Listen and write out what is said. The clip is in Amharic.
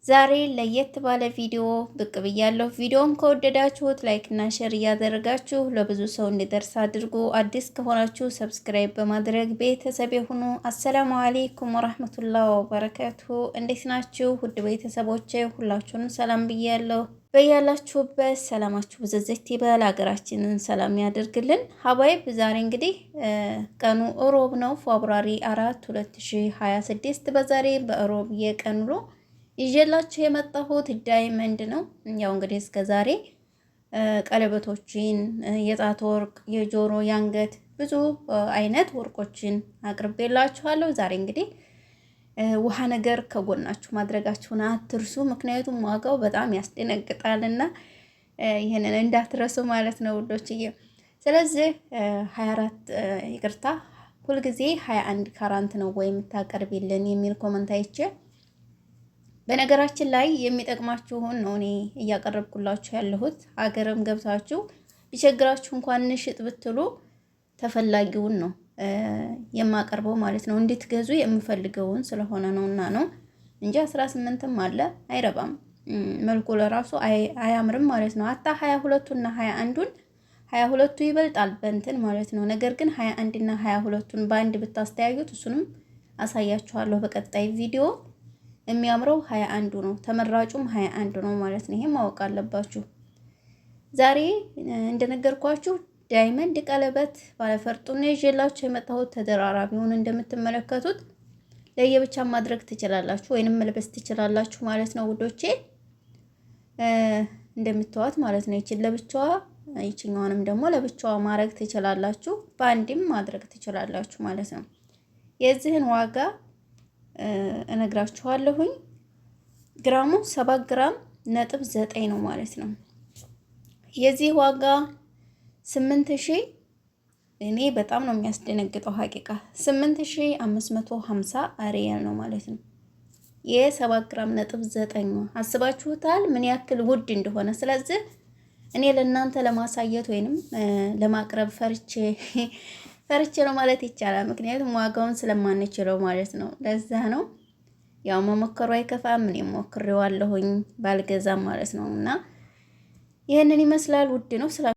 ዛሬ ለየት ባለ ቪዲዮ ብቅ ብያለሁ። ቪዲዮውን ከወደዳችሁት ላይክ እና ሼር እያደረጋችሁ ለብዙ ሰው እንዲደርስ አድርጉ። አዲስ ከሆናችሁ ሰብስክራይብ በማድረግ ቤተሰብ የሆኑ። አሰላሙ አለይኩም ወራህመቱላሂ ወበረካቱሁ። እንዴት ናችሁ ውድ ቤተሰቦቼ? ሁላችሁንም ሰላም ብያለሁ። በያላችሁበት ሰላማችሁ ብዝዝት ይበል። ሀገራችንን ሰላም ያደርግልን። ሀባይብ ዛሬ እንግዲህ ቀኑ ሮብ ነው፣ ፌብሩዋሪ 4 2026። በዛሬ በሮብ የቀን ውሎ ይዤላችሁ የመጣሁት ዳይመንድ ነው። ያው እንግዲህ እስከ ዛሬ ቀለበቶችን፣ የጣት ወርቅ፣ የጆሮ፣ የአንገት ብዙ አይነት ወርቆችን አቅርቤላችኋለሁ። ዛሬ እንግዲህ ውሃ ነገር ከጎናችሁ ማድረጋችሁን አትርሱ። ምክንያቱም ዋጋው በጣም ያስደነግጣልና ይሄንን እንዳትረሱ ማለት ነው ውዶችዬ። ስለዚህ 24 ይቅርታ፣ ሁልጊዜ 21 ካራንት ነው ወይ የምታቀርቢልን የሚል ኮመንት አይቼ፣ በነገራችን ላይ የሚጠቅማችሁን ነው እኔ እያቀረብኩላችሁ ያለሁት። ሀገርም ገብታችሁ ቢቸግራችሁ እንኳን እንሽጥ ብትሉ ተፈላጊውን ነው የማቀርበው ማለት ነው። እንድትገዙ የምፈልገውን ስለሆነ ነውና ነው እንጂ 18ም አለ አይረባም። መልኩ ለራሱ አያምርም ማለት ነው። አታ 22ቱና 21ዱን 22ቱ ይበልጣል በእንትን ማለት ነው። ነገር ግን 21 እና 22ቱን በአንድ ብታስተያዩት እሱንም አሳያችኋለሁ በቀጣይ ቪዲዮ። የሚያምረው 21ዱ ነው፣ ተመራጩም 21ዱ ነው ማለት ነው። ይሄ ማወቅ አለባችሁ። ዛሬ እንደነገርኳችሁ ዳይመንድ ቀለበት ባለፈርጡን ይዤላችሁ የመጣሁት ተደራራቢውን እንደምትመለከቱት ለየብቻ ማድረግ ትችላላችሁ ወይንም መልበስ ትችላላችሁ ማለት ነው ውዶቼ። እንደምትዋት ማለት ነው። ይችን ለብቻዋ ይችኛዋንም ደግሞ ለብቻዋ ማድረግ ትችላላችሁ፣ በአንድም ማድረግ ትችላላችሁ ማለት ነው። የዚህን ዋጋ እነግራችኋለሁኝ። ግራሙ 7 ግራም ነጥብ 9 ነው ማለት ነው። የዚህ ዋጋ 8000 እኔ በጣም ነው የሚያስደነግጠው ሀቂቃ 8550 ሪያል ነው ማለት ነው። የ7 ግራም ነጥብ 9 ነው። አስባችሁታል ምን ያክል ውድ እንደሆነ። ስለዚህ እኔ ለእናንተ ለማሳየት ወይንም ለማቅረብ ፈርቼ ነው ማለት ይቻላል። ምክንያቱም ዋጋውን ስለማንችለው ማለት ነው። ለዛ ነው ያው መሞከሩ አይከፋም። እኔ ሞክሬዋለሁኝ ባልገዛም ማለት ነው። እና ይሄንን ይመስላል። ውድ ነው።